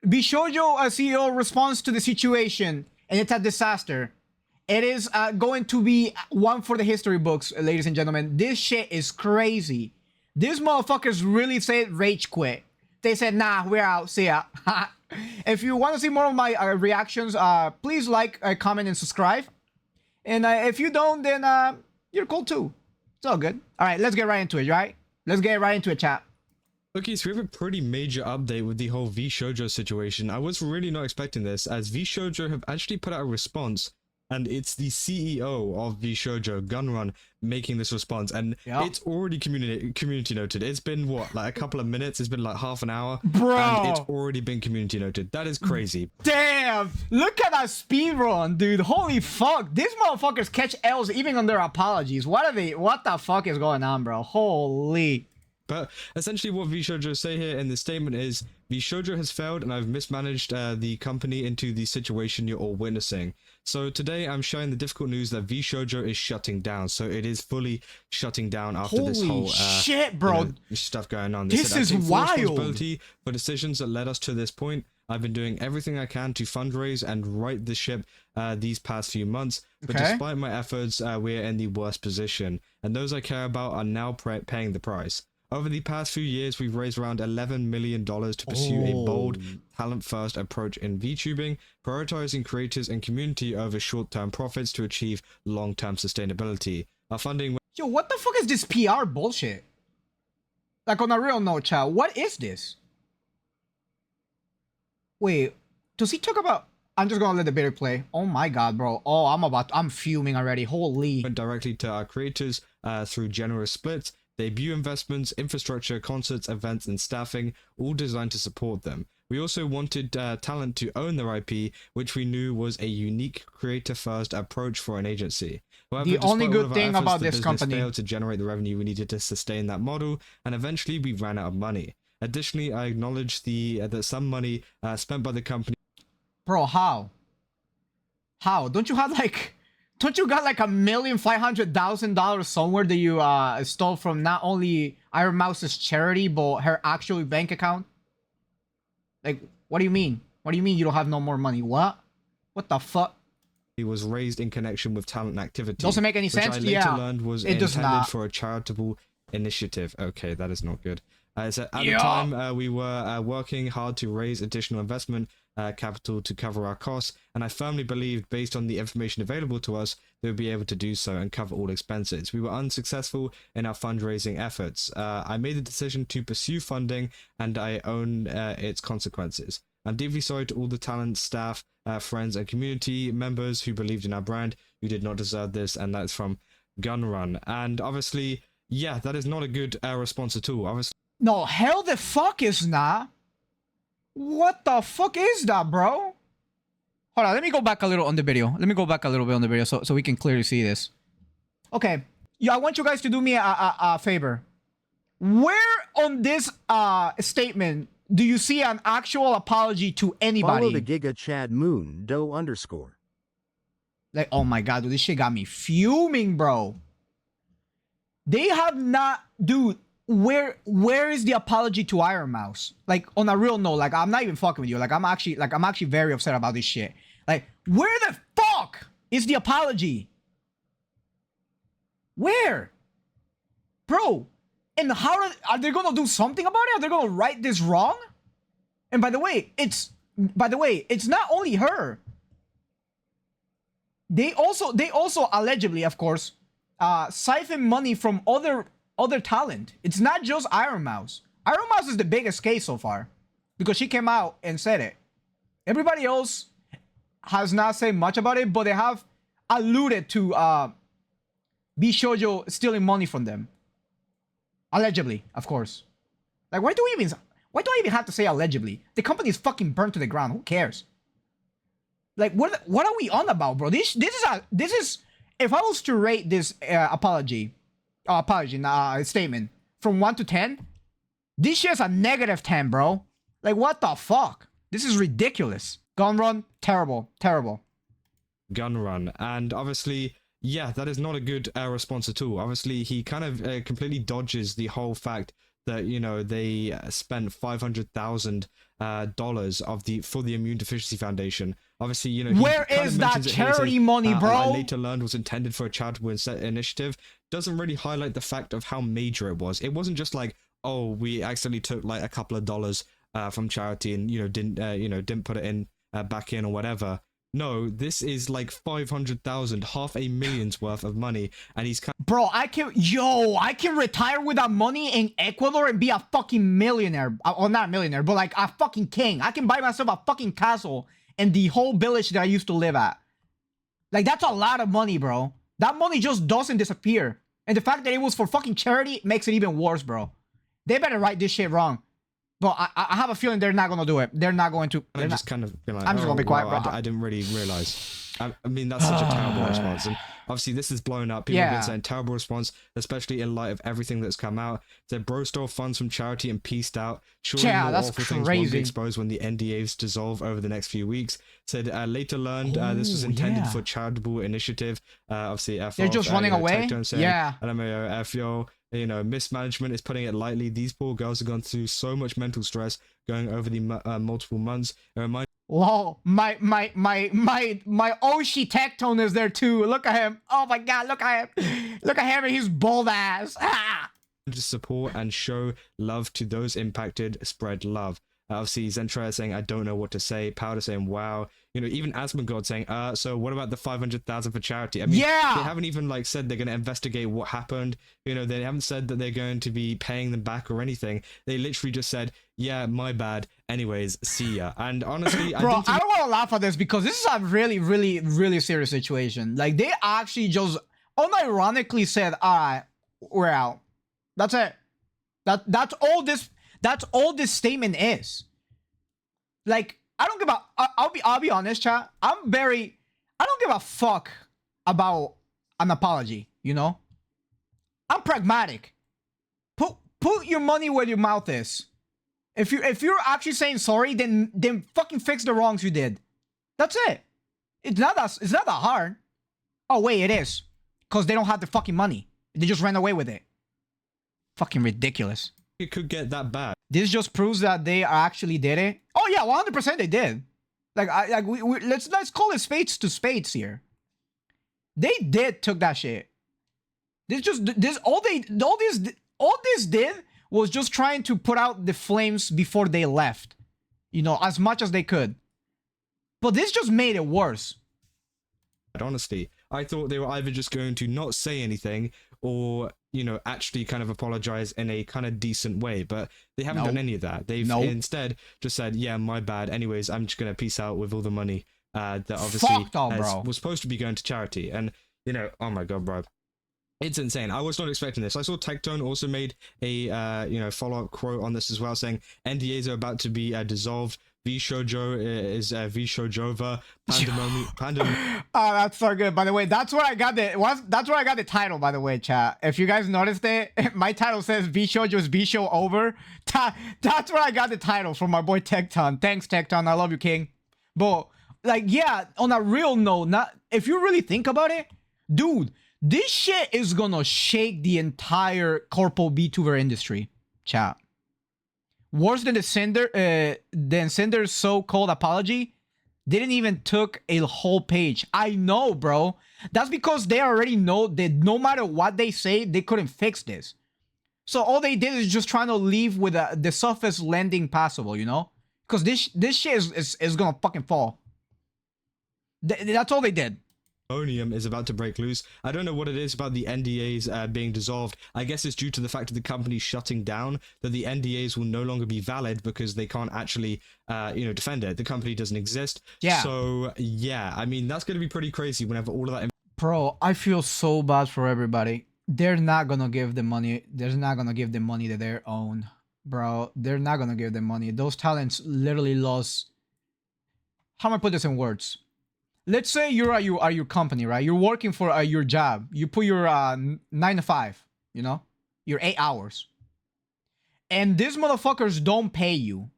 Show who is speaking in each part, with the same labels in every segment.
Speaker 1: VShojo CEO responds to the situation, and it's a disaster. It is going to be one for the history books, ladies and gentlemen. This shit is crazy. These motherfuckers really said rage quit. They said, nah, we're out. See ya. If you want to see more of my reactions, please like, comment, and subscribe. And if you don't, then you're cool too. It's all good. All right, let's get right into it, right? Let's get right into it, chat.
Speaker 2: Okay, so we have a pretty major update with the whole VShojo situation. I was really not expecting this, as VShojo have actually put out a response, and it's the CEO of VShojo, Gunrun, making this response, and it's already community noted. It's been, what, like a couple of minutes? It's been like half an hour?
Speaker 1: Bro!
Speaker 2: And it's already been community noted. That is crazy.
Speaker 1: Damn! Look at that speedrun, dude. Holy fuck. These motherfuckers catch L's even on their apologies. What the fuck is going on, bro? Holy...
Speaker 2: But essentially what VShojo say here in this statement is, VShojo has failed and I've mismanaged the company into the situation you're all witnessing. So today I'm sharing the difficult news that VShojo is shutting down. So it is fully shutting down after this whole
Speaker 1: shit, bro.
Speaker 2: Stuff going on.
Speaker 1: This is wild.
Speaker 2: Responsibility for decisions that led us to this point. I've been doing everything I can to fundraise and right the ship these past few months. But despite my efforts, we're in the worst position. And those I care about are now paying the price. Over the past few years, we've raised around $11 million to pursue a bold, talent-first approach in VTubing, prioritizing creators and community over short-term profits to achieve long-term sustainability. Our funding...
Speaker 1: Yo, what the fuck is this PR bullshit? Like, on a real note, chat, what is this? Wait, does he talk about... I'm just gonna let the video play. Oh my god, bro. Oh, I'm fuming already. Holy...
Speaker 2: Went directly to our creators through generous splits, debut investments, infrastructure, concerts, events, and staffing, all designed to support them. We also wanted talent to own their IP, which we knew was a unique creator-first approach for an agency. However,
Speaker 1: the only good thing about this company
Speaker 2: failed to generate the revenue we needed to sustain that model, and eventually we ran out of money. Additionally, I acknowledge that some money spent by the company...
Speaker 1: Bro, how? How? Don't you got like $1,500,000 somewhere that you stole from not only Ironmouse's charity but her actual bank account? Like, what do you mean? What do you mean you don't have no more money? What the fuck?
Speaker 2: He was raised in connection with talent activity.
Speaker 1: Doesn't make any sense.
Speaker 2: Which I later learned was intended for a charitable initiative. Okay, that is not good. So at the time, we were working hard to raise additional investment capital to cover our costs, and I firmly believed, based on the information available to us, they would be able to do so and cover all expenses. We were unsuccessful in our fundraising efforts. I made the decision to pursue funding, and I own its consequences. I'm deeply sorry to all the talent, staff, friends, and community members who believed in our brand, who did not deserve this, and that's from Gunrun. And obviously, yeah, that is not a good response at all. Obviously,
Speaker 1: no, hell the fuck is not. What the fuck is that, bro? Hold on, let me go back a little on the video. Let me go back a little bit on the video so we can clearly see this. Okay. Yeah, I want you guys to do me a favor. Where on this statement do you see an actual apology to anybody?
Speaker 3: Follow the Giga Chad Moon Doe _.
Speaker 1: Like, oh my god, dude, this shit got me fuming, bro. They have not, dude. Where is the apology to Ironmouse? Like, on a real note, like, I'm not even fucking with you. Like, I'm actually very upset about this shit. Like, where the fuck is the apology? Where? Bro, and how are they gonna do something about it? Are they gonna right this wrong? And by the way, it's not only her. They also allegedly, of course, siphon money from other talent. It's not just Ironmouse. Ironmouse is the biggest case so far because she came out and said it. Everybody else has not said much about it, but they have alluded to VShojo stealing money from them. Allegedly, of course. Like, why do I even have to say allegedly? The company is fucking burnt to the ground. Who cares? Like, what are we on about, bro? This is if I was to rate this statement from 1 to 10, this shit's a -10, bro. Like, what the fuck? This is ridiculous. Gunrun, terrible.
Speaker 2: Gunrun, and obviously, yeah, that is not a good response at all. Obviously, he kind of completely dodges the whole fact that, you know, they spent $500,000 for the Immune Deficiency Foundation. Obviously, you know,
Speaker 1: where is that charity money, bro?
Speaker 2: I later learned was intended for a charitable initiative. Doesn't really highlight the fact of how major it was. It wasn't just like, oh, we accidentally took like a couple of dollars from charity and, you know, didn't put it in back in or whatever. No, this is like 500,000, $500,000 worth of money, and he's kind.
Speaker 1: Bro, I can retire with that money in Ecuador and be a fucking millionaire. Well, not a millionaire, but like a fucking king. I can buy myself a fucking castle in the whole village that I used to live at. Like, that's a lot of money, bro. That money just doesn't disappear. And the fact that it was for fucking charity makes it even worse, bro. They better write this shit wrong. But I have a feeling they're not gonna do it. They're not going to.
Speaker 2: I just kind of been like,
Speaker 1: I'm just gonna be quiet,
Speaker 2: well,
Speaker 1: bro.
Speaker 2: I didn't really realize. I mean, that's such a terrible response. And obviously, this is blown up. People have been saying terrible response, especially in light of everything that's come out. Said bro stole funds from charity and pieced out. Surely more
Speaker 1: that's
Speaker 2: awful
Speaker 1: crazy.
Speaker 2: things won't be exposed when the NDAs dissolve over the next few weeks. Said later learned this was intended for charitable initiative. Obviously,
Speaker 1: they're just running away. Yeah.
Speaker 2: LMAO, FYO. You know, mismanagement is putting it lightly. These poor girls have gone through so much mental stress going over the multiple months. It reminds.
Speaker 1: Whoa, my Oshi Tectone is there too. Look at him. Oh my god, look at him. Look at him and his bald ass. Ah!
Speaker 2: To support and show love to those impacted, spread love. Obviously, Zentraya saying, I don't know what to say. Powder saying, wow. You know, even Asmongold saying, so what about the 500,000 for charity? I mean, they haven't even like said they're going to investigate what happened. You know, they haven't said that they're going to be paying them back or anything. They literally just said, yeah, my bad. Anyways, see ya. And honestly,
Speaker 1: bro, I don't want to laugh at this because this is a really, really, really serious situation. Like, they actually just unironically said, all right, we're out. That's it. That's all this statement is. Like, I don't give a. I'll be honest, chat. I don't give a fuck about an apology. You know, I'm pragmatic. Put your money where your mouth is. If you're actually saying sorry, then fucking fix the wrongs you did. That's it. It's not that hard. Oh wait, it is, because they don't have the fucking money. They just ran away with it. Fucking ridiculous.
Speaker 2: It could get that bad.
Speaker 1: This just proves that they actually did it. Oh yeah, 100% they did. Like let's call it spades to spades here. They took that shit. All this did was just trying to put out the flames before they left. You know, as much as they could. But this just made it worse.
Speaker 2: Honestly, I thought they were either just going to not say anything or, you know, actually kind of apologize in a kind of decent way, but they haven't done any of that. They've instead just said, yeah, my bad. Anyways, I'm just going to peace out with all the money that obviously was supposed to be going to charity. And, you know, oh my God, bro. It's insane. I was not expecting this. I saw Tectone also made a, follow-up quote on this as well, saying NDAs are about to be dissolved. VShojo is VShojo. Pandemonium.
Speaker 1: Oh, that's so good. By the way, that's where I got the title. By the way, chat. If you guys noticed it, my title says VShojo is VShow over. That's where I got the title from my boy Tecton. Thanks, Tecton. I love you, King. But like, yeah, on a real note, if you really think about it, dude, this shit is gonna shake the entire corpo VTuber industry, chat. Worse than the Cinder's so-called apology, didn't even took a whole page. I know, bro. That's because they already know that no matter what they say, they couldn't fix this. So all they did is just trying to leave with the softest landing possible, you know? Because this shit is gonna fucking fall. That's all they did.
Speaker 2: Is about to break loose. I don't know what it is about the NDAs being dissolved. I guess it's due to the fact of the company shutting down that the NDAs will no longer be valid because they can't actually, defend it. The company doesn't exist.
Speaker 1: Yeah.
Speaker 2: So, yeah, I mean, that's going to be pretty crazy whenever all of that...
Speaker 1: Bro, I feel so bad for everybody. They're not going to give the money. They're not going to give the money that they own. Bro, they're not going to give them money. Those talents literally lost... How am I put this in words? Let's say you're at your company, right? You're working for your job. You put your 9 to 5, you know? Your 8 hours. And these motherfuckers don't pay you.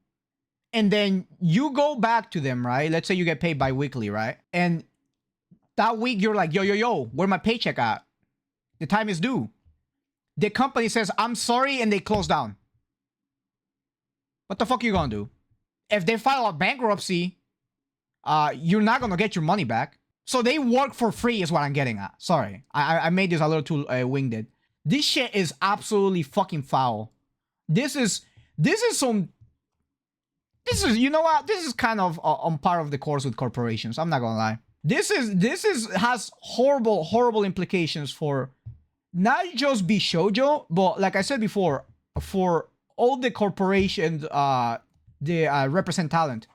Speaker 1: And then you go back to them, right? Let's say you get paid bi-weekly, right? And that week you're like, yo, where my paycheck at? The time is due. The company says, I'm sorry, and they close down. What the fuck are you gonna do? If they file a bankruptcy, you're not gonna get your money back. So they work for free is what I'm getting at. Sorry, I made this a little too winged. This shit is absolutely fucking foul. This is you know what? This is kind of on par of the course with corporations. I'm not gonna lie. This has horrible implications for not just VShojo, but like I said before, for all the corporations represent talent.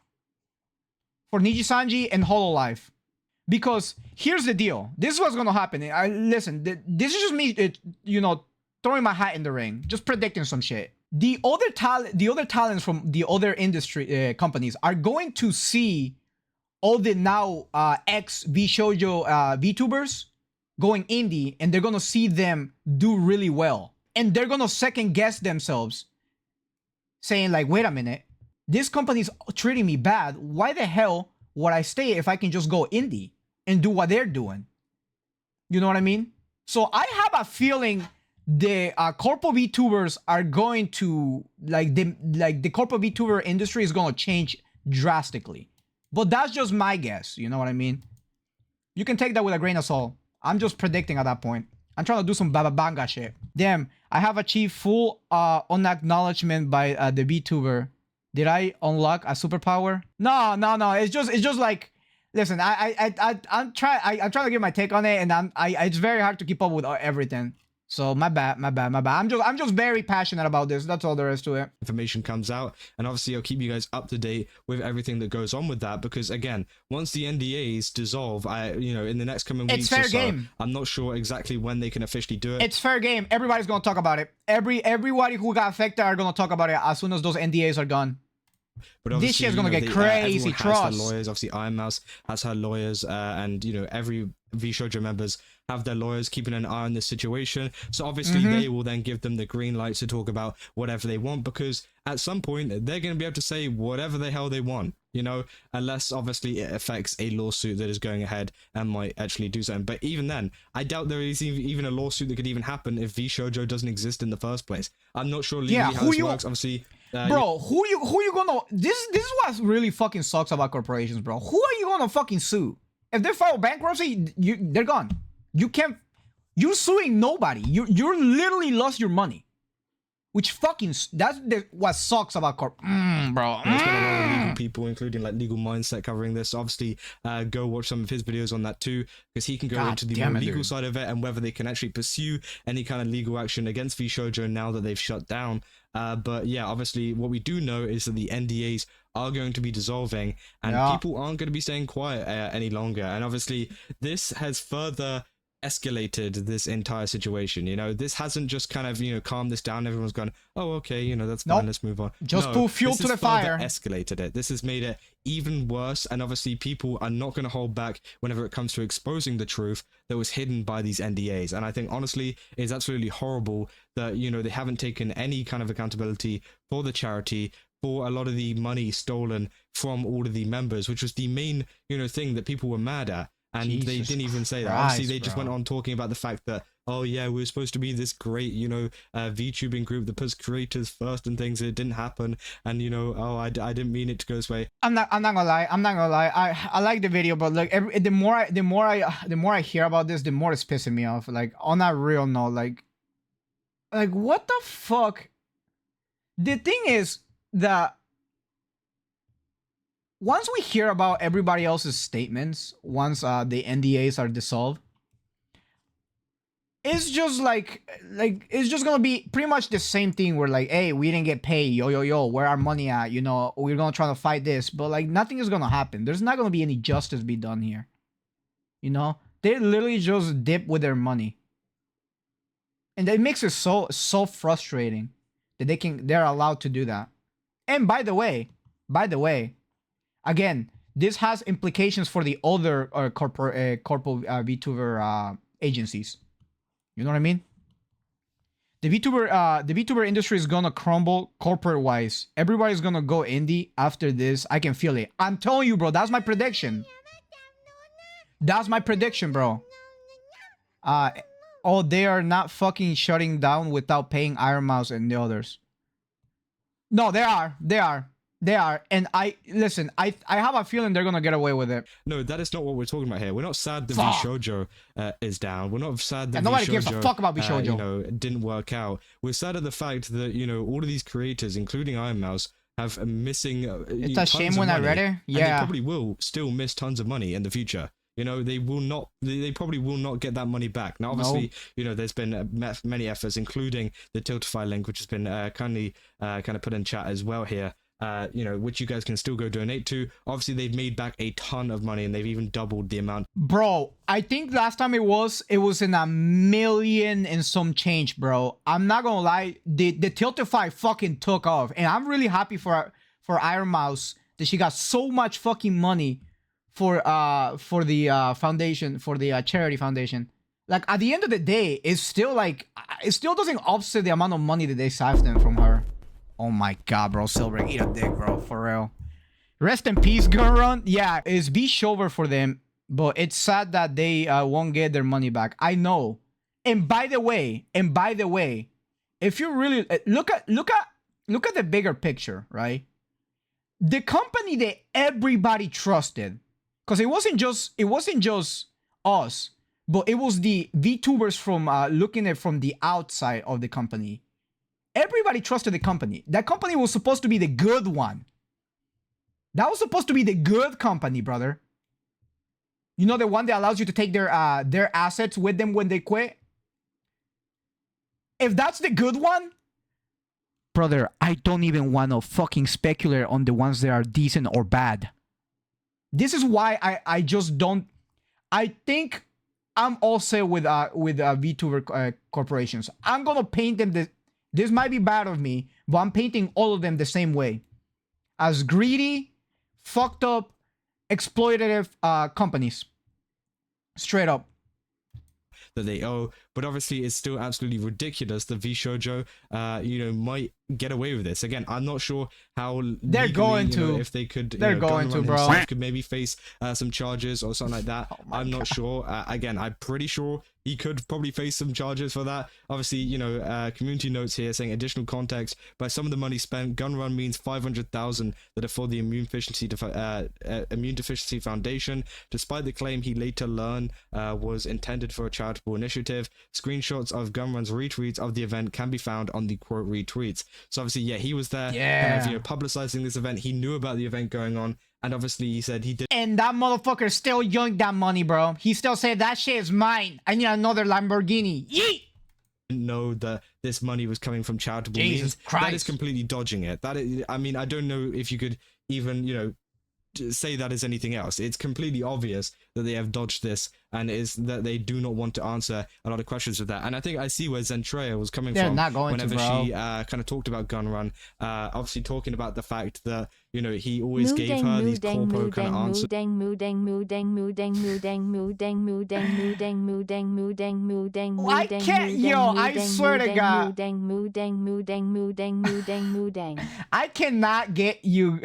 Speaker 1: For Nijisanji and Hololive. Because here's the deal. This is what's gonna happen. Listen, this is just me, you know, throwing my hat in the ring, just predicting some shit. The other talents from the other industry companies are going to see all the now ex VShojo VTubers going indie, and they're gonna see them do really well, and they're gonna second guess themselves, saying like, wait a minute, this company's treating me bad. Why the hell would I stay if I can just go indie and do what they're doing? You know what I mean? So I have a feeling the corpo VTubers are going to the corpo VTuber industry is going to change drastically. But that's just my guess. You know what I mean? You can take that with a grain of salt. I'm just predicting at that point. I'm trying to do some bababanga shit. Damn, I have achieved full unacknowledgement by the VTuber. Did I unlock a superpower? No. It's just like, listen, I'm trying to give my take on it, and it's very hard to keep up with everything. So my bad. I'm just very passionate about this. That's all there is to it.
Speaker 2: Information comes out, and obviously I'll keep you guys up to date with everything that goes on with that, because again, once the NDAs dissolve, in the next coming weeks,
Speaker 1: it's fair game.
Speaker 2: I'm not sure exactly when they can officially do it.
Speaker 1: It's fair game. Everybody's gonna talk about it. Everybody who got affected are gonna talk about it as soon as those NDAs are gone.
Speaker 2: But
Speaker 1: this shit's gonna get crazy. Trust.
Speaker 2: Has their lawyers. Obviously, Ironmouse has her lawyers, and every VShojo members have their lawyers keeping an eye on this situation. So obviously, they will then give them the green light to talk about whatever they want, because at some point they're going to be able to say whatever the hell they want. Unless obviously it affects a lawsuit that is going ahead and might actually do something. But even then, I doubt there is even a lawsuit that could even happen if VShojo doesn't exist in the first place. I'm not sure legally how this works. Obviously,
Speaker 1: bro, who you gonna? This is what really fucking sucks about corporations, bro. Who are you gonna fucking sue? If they file bankruptcy, they're gone. You can't. You're suing nobody. You're literally lost your money. Which fucking what sucks about corp, bro.
Speaker 2: There's been a lot of legal people, including like Legal Mindset, covering this. Obviously, go watch some of his videos on that too, because he can go into the more legal side of it and whether they can actually pursue any kind of legal action against VShojo now that they've shut down. But yeah, obviously, what we do know is that the NDAs are going to be dissolving, and people aren't going to be staying quiet any longer. And obviously, this has further escalated this entire situation. This hasn't just kind of calmed this down. Everyone's gone, oh, okay, that's fine, let's move on.
Speaker 1: Just put fuel to the fire.
Speaker 2: Escalated it. This has made it even worse, and obviously people are not going to hold back whenever it comes to exposing the truth that was hidden by these NDAs. And I think honestly it's absolutely horrible that they haven't taken any kind of accountability for the charity, for a lot of the money stolen from all of the members, which was the main thing that people were mad at. And they didn't even say that. Obviously, they just went on talking about the fact that, oh yeah, we're supposed to be this great, VTubing group that puts creators first and things. It didn't happen, and oh, I didn't mean it to go this way.
Speaker 1: I'm not gonna lie. I like the video, but like the more I hear about this, the more it's pissing me off. Like on a real note, like what the fuck? The thing is that once we hear about everybody else's statements, once the NDAs are dissolved, it's just like it's just gonna be pretty much the same thing. We're like, hey, we didn't get paid, yo, where our money at? We're gonna try to fight this, but like nothing is gonna happen. There's not gonna be any justice be done here. They literally just dip with their money, and it makes it so frustrating that they're allowed to do that. And by the way. Again, this has implications for the other corpo VTuber agencies. You know what I mean? The VTuber industry is gonna crumble corporate-wise. Everybody's gonna go indie after this. I can feel it. I'm telling you, bro. That's my prediction. That's my prediction, bro. Oh, they are not fucking shutting down without paying Ironmouse and the others. No, they are. And listen, I have a feeling they're gonna get away with it.
Speaker 2: No, that is not what we're talking about here. We're not sad that VShojo is down. We're not sad that
Speaker 1: nobody
Speaker 2: VShojo,
Speaker 1: gives a fuck about VShojo.
Speaker 2: you know, didn't work out. We're sad at the fact that, you know, all of these creators, including Ironmouse, have missing.
Speaker 1: It's a shame when I read it. Yeah,
Speaker 2: and they probably will still miss tons of money in the future. You know, they will not. They probably will not get that money back. Now, obviously, you know, there's been many efforts, including the tiltify link, which has been kindly kind of put in chat as well here. You know, which you guys can still go donate to. Obviously, they've made back a ton of money, and they've even doubled the amount.
Speaker 1: Bro, I think last time it was in $1 million and some change, bro. I'm not gonna lie, the tiltify fucking took off, and I'm really happy for Ironmouse that she got so much fucking money for the foundation, for the charity foundation. Like, at the end of the day, it's still like, it still doesn't offset the amount of money that they siphoned from her. Oh my god, bro. Silver, eat a dick, bro. For real. Rest in peace, Gun Run. Yeah, it's VShojo for them, but it's sad that they won't get their money back. I know. And by the way, if you really look at the bigger picture, right? The company that everybody trusted, because it wasn't just us, but it was the VTubers from looking at it from the outside of the company. Everybody trusted the company. That company was supposed to be the good one. That was supposed to be the good company, brother. You know, the one that allows you to take their assets with them when they quit? If that's the good one, brother, I don't even want to fucking speculate on the ones that are decent or bad. This is why I just don't... I think I'm all set with VTuber corporations. I'm going to paint them... This might be bad of me, but I'm painting all of them the same way. As greedy, fucked up, exploitative companies. Straight up.
Speaker 2: That they owe, but obviously it's still absolutely ridiculous that VShojo, you know, might get away with this. Again, I'm not sure how
Speaker 1: they're
Speaker 2: legally,
Speaker 1: going to.
Speaker 2: you know, if they could.
Speaker 1: They're going to, bro.
Speaker 2: Could maybe face some charges or something like that. I'm not sure. Again, I'm pretty sure he could probably face some charges for that. Obviously, you know, community notes here saying additional context. By some of the money spent, gun run means 500,000 that are for the Immune Deficiency Foundation. Despite the claim he later learned was intended for a charitable initiative, screenshots of Gunrun's retweets of the event can be found on the quote retweets. So obviously, yeah, he was there, kind of, you know, publicizing this event. He knew about the event going on, and obviously he said he did.
Speaker 1: And that motherfucker still yoinked that money, bro. He still said that shit is mine. I need another Lamborghini. Yeet!
Speaker 2: Didn't know that this money was coming from charitable
Speaker 1: Jesus
Speaker 2: means.
Speaker 1: Christ.
Speaker 2: That is completely dodging it. That is, I mean, I don't know if you could even, you know, say that as anything else. It's completely obvious that they have dodged this, and is that they do not want to answer a lot of questions with that. And I think I see where Zentrea was coming from whenever she kind of talked about Gun Run, obviously talking about the fact that, you know, he always gave her these corpo kind of answers.
Speaker 1: I can't, yo, I swear to God, I cannot get you,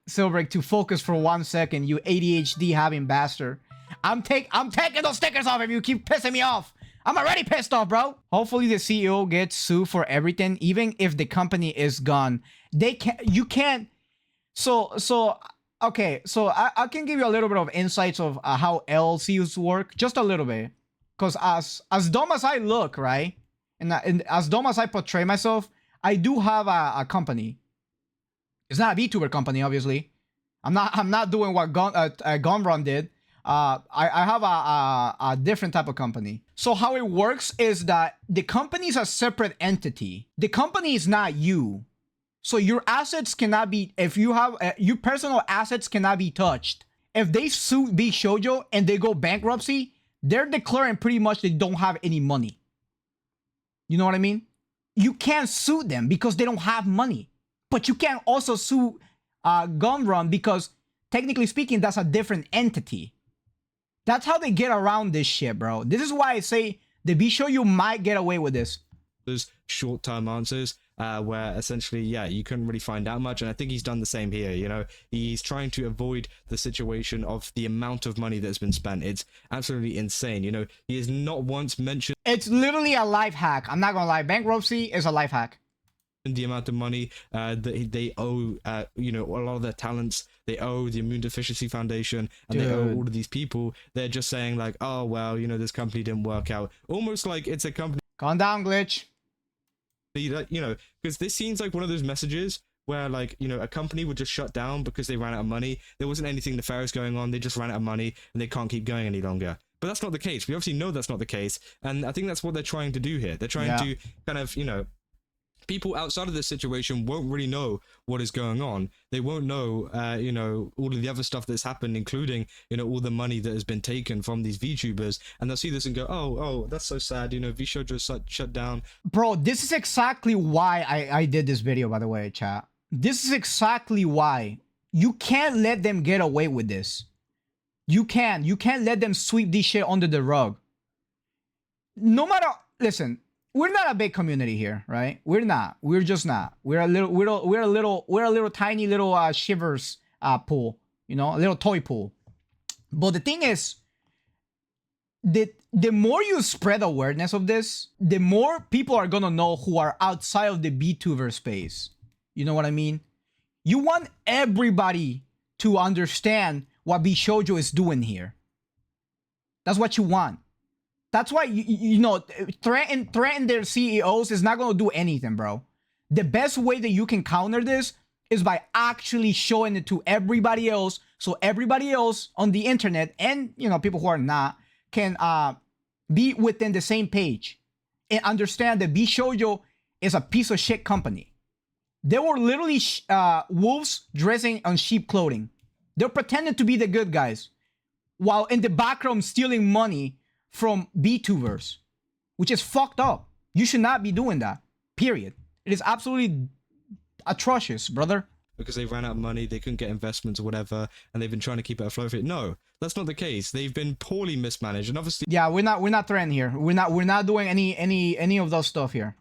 Speaker 1: Silbrick, to focus for 1 second, you ADHD having bastard. I'm taking those stickers off if you keep pissing me off. I'm already pissed off, bro. Hopefully the CEO gets sued for everything, even if the company is gone. You can't. Okay, so I can give you a little bit of insights of how LLCs work, just a little bit. Because as dumb as I look, right, and as dumb as I portray myself, I do have a company. It's not a VTuber company, obviously. I'm not doing what Gunrun did. I have a different type of company. So how it works is that the company is a separate entity. The company is not you. So your assets cannot be, if you have, your personal assets cannot be touched. If they sue VShojo and they go bankruptcy, they're declaring pretty much they don't have any money. You know what I mean? You can't sue them because they don't have money. But you can't also sue Gunrun because, technically speaking, that's a different entity. That's how they get around this shit, bro. This is why I say the VShojo might get away with this.
Speaker 2: Those short-term answers where essentially, yeah, you couldn't really find out much. And I think he's done the same here, you know. He's trying to avoid the situation of the amount of money that's been spent. It's absolutely insane, you know. He has not once mentioned...
Speaker 1: It's literally a life hack. I'm not gonna lie. Bankruptcy is a life hack.
Speaker 2: the amount of money that they owe, you know, a lot of their talents. They owe the Immune Deficiency Foundation, and they owe all of these people. They're just saying like, oh well, you know, this company didn't work out. Almost like it's a company.
Speaker 1: Calm down, Glitch.
Speaker 2: That, you know, because this seems like one of those messages where, like, you know, a company would just shut down because they ran out of money. There wasn't anything nefarious going on. They just ran out of money and they can't keep going any longer. But that's not the case. We obviously know that's not the case, and I think that's what they're trying to do here. They're trying to kind of, you know, people outside of this situation won't really know what is going on. They won't know, you know, all of the other stuff that's happened, including, you know, all the money that has been taken from these VTubers, and they'll see this and go, oh, that's so sad, you know, VShojo shut down.
Speaker 1: Bro, this is exactly why I did this video, by the way, chat. This is exactly why. You can't let them get away with this. You can't let them sweep this shit under the rug. No matter, listen, we're not a big community here, right? We're not. We're just not. We're a little tiny little shivers pool, you know, a little toy pool. But the thing is, the more you spread awareness of this, the more people are gonna know who are outside of the VTuber space. You know what I mean? You want everybody to understand what VShojo is doing here. That's what you want. That's why, you know, threaten their CEOs is not going to do anything, bro. The best way that you can counter this is by actually showing it to everybody else, so everybody else on the internet and, you know, people who are not can be within the same page and understand that VShojo is a piece of shit company. They were literally wolves dressing on sheep clothing. They're pretending to be the good guys while in the background stealing money from VTubers, which is fucked up. You should not be doing that, period. It is absolutely atrocious, brother.
Speaker 2: Because they ran out of money, they couldn't get investments or whatever, and they've been trying to keep it afloat. No, that's not the case. They've been poorly mismanaged, and obviously,
Speaker 1: yeah, we're not threatening here. We're not doing any of those stuff here.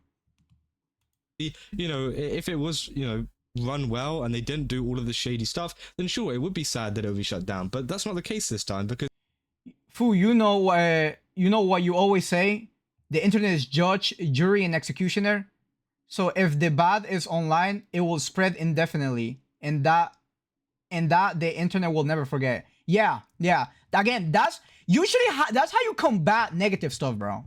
Speaker 2: You know, if it was, you know, run well and they didn't do all of the shady stuff, then sure, it would be sad that it would be shut down. But that's not the case this time, because
Speaker 1: Fu, you know what you always say? The internet is judge, jury, and executioner. So if the bad is online, it will spread indefinitely, and that the internet will never forget. Yeah. Again, that's usually that's how you combat negative stuff, bro.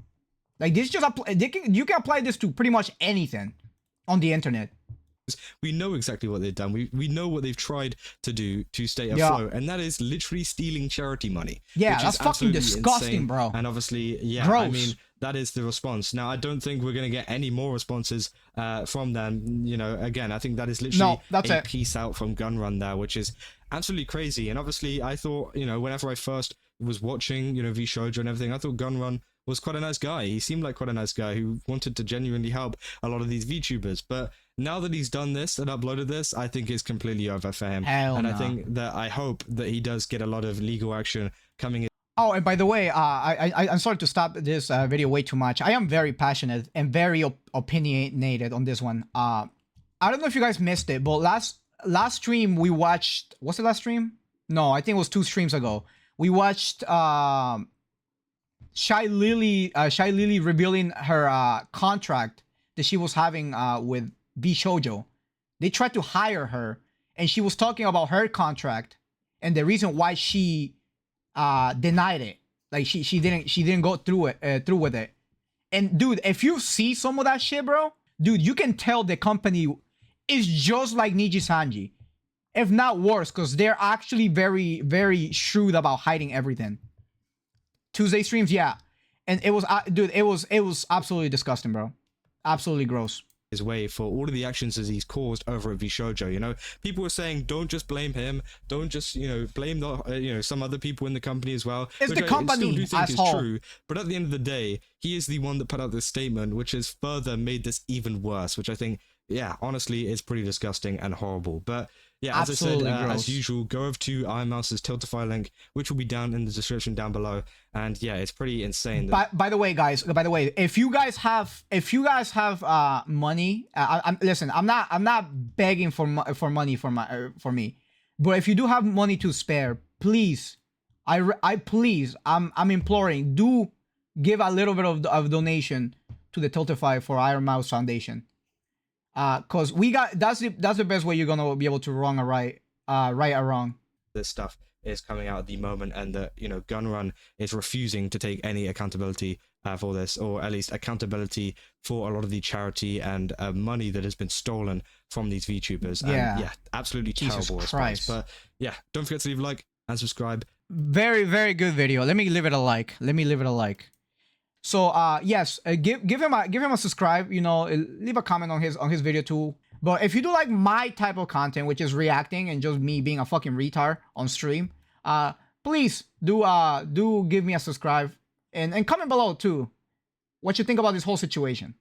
Speaker 1: Like this, you can apply this to pretty much anything on the internet.
Speaker 2: we know exactly what they've done. We know what they've tried to do to stay afloat, and that is literally stealing charity money.
Speaker 1: Yeah, that's fucking disgusting,
Speaker 2: insane.
Speaker 1: Bro.
Speaker 2: And obviously, yeah,
Speaker 1: gross.
Speaker 2: I mean, that is the response. Now, I don't think we're going to get any more responses from them. You know, again, I think that is literally a piece out from Gunrun there, which is absolutely crazy. And obviously, I thought, you know, whenever I first was watching, you know, VShojo and everything, I thought Gunrun was quite a nice guy. He seemed like quite a nice guy who wanted to genuinely help a lot of these VTubers. But now that he's done this and uploaded this, I think it's completely over for him. I think that I hope that he does get a lot of legal action coming in.
Speaker 1: Oh, and by the way, I'm sorry to stop this video way too much. I am very passionate and very opinionated on this one. I don't know if you guys missed it, but last stream we watched. What's the last stream? No, I think it was 2 streams ago. We watched Shy Lily revealing her contract that she was having with VShojo. They tried to hire her, and she was talking about her contract and the reason why she denied it. Like she didn't go through with it. And dude, if you see some of that shit, bro, dude, you can tell the company is just like Niji Sanji, if not worse, because they're actually very, very shrewd about hiding everything. Tuesday streams, yeah, and it was, dude, it was absolutely disgusting, bro, absolutely gross.
Speaker 2: His way for all of the actions that he's caused over at VShojo. You know, people were saying, don't just blame him, don't just, you know, blame the, you know, some other people in the company as well.
Speaker 1: It's the company,
Speaker 2: I still do think
Speaker 1: asshole.
Speaker 2: Is true, but at the end of the day, he is the one that put out this statement, which has further made this even worse, which I think, yeah, honestly, is pretty disgusting and horrible. But yeah, as
Speaker 1: absolutely
Speaker 2: I said, as usual, go over to Ironmouse's tiltify link, which will be down in the description down below. And yeah, it's pretty insane.
Speaker 1: By the way, guys, if you guys have money, listen, I'm not begging for money for me, but if you do have money to spare, please, I'm imploring, do give a little bit of donation to the Tiltify for Ironmouse Foundation. Cause we got that's the best way you're gonna be able to wrong or right or wrong.
Speaker 2: This stuff is coming out at the moment, and the Gun Run is refusing to take any accountability for this, or at least accountability for a lot of the charity and money that has been stolen from these VTubers.
Speaker 1: Yeah,
Speaker 2: and yeah, absolutely
Speaker 1: Jesus
Speaker 2: terrible
Speaker 1: Christ.
Speaker 2: response. But yeah, don't forget to leave a like and subscribe.
Speaker 1: Very, very good video. Let me leave it a like. So yes, give him a subscribe. Leave a comment on his video too. But if you do like my type of content, which is reacting and just me being a fucking retard on stream, please do give me a subscribe and comment below too what you think about this whole situation.